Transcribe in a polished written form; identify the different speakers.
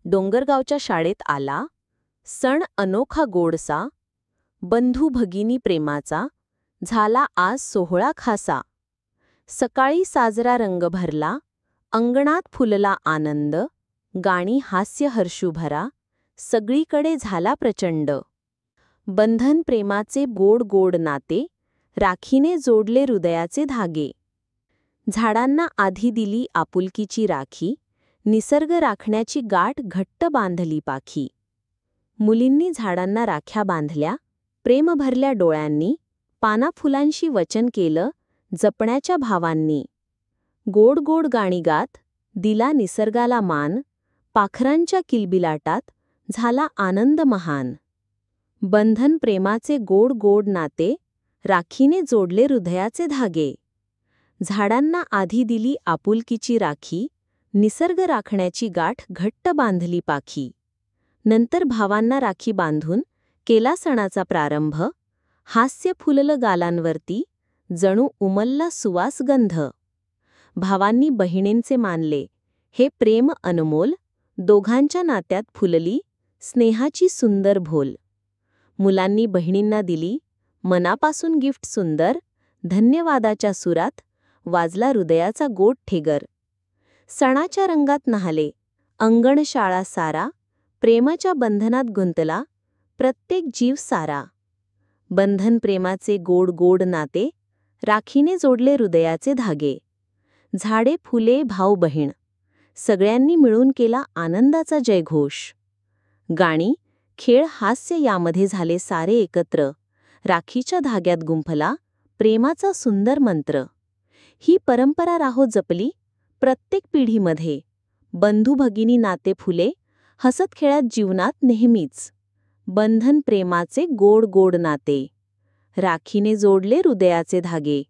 Speaker 1: डोंगरगावच्या शाळेत आला, सण अनोखा गोडसा, बंधू भगिनी प्रेमाचा, झाला आज सोहळा खासा. सकाळी साजरा रंग भरला, अंगणात फुलला आनंद, गाणी हास्य हर्षू भरा, सगळीकडे झाला प्रचंड. बंधन प्रेमाचे गोड गोड नाते, राखीने जोडले हृदयाचे धागे. झाडांना आधी दिली आपुलकीची राखी, निसर्ग राखण्याची गाठ घट्ट बांधली पाखी. मुलींनी झाडांना राख्या बांधल्या, प्रेम भरल्या डोळ्यांनी, पाना फुलांशी वचन केलं, जपण्याच्या भावांनी. गोड गोड गाणी गात, दिला निसर्गाला मान, पाखरांच्या किलबिलाटात, झाला आनंद महान. बंधन प्रेमाचे गोड गोड नाते, राखीने जोडले हृदयाचे धागे. झाडांना आधी दिली आपुलकीची राखी, निसर्ग राखण्याची गाठ घट्ट बांधली पाखी. नंतर भावांना राखी बांधून केला सणाचा प्रारंभ, हास्य फुललं गालांवरती, जणू उमलला सुवास गंध. भावांनी बहिणींचे मानले हे प्रेम अनमोल, दोघांच्या नात्यात फुलली स्नेहाची सुंदर भोल. मुलांनी बहिणींना दिली मनापासून गिफ्ट सुंदर, धन्यवादाच्या सुरात वाजला हृदयाचा गोड ठेगर. सणाच्या रंगात न्हाले अंगण शाळा सारा, प्रेमाच्या बंधनात गुंतला प्रत्येक जीव सारा. बंधन प्रेमाचे गोड गोड नाते, राखीने जोडले हृदयाचे धागे. झाडे फुले भाऊ बहीण, सगळ्यांनी मिळून केला आनंदाचा जयघोष. गाणी खेळ हास्य यामध्ये झाले सारे एकत्र, राखीच्या धाग्यात गुंफला प्रेमाचा सुंदर मंत्र. ही परंपरा राहो जपली प्रत्येक पिढीमध्ये, बंधू भगिनी नाते फुले हसत खेळत जीवनात नेहमीच. बंधन प्रेमाचे गोड गोड नाते, राखीने जोडले हृदयाचे धागे.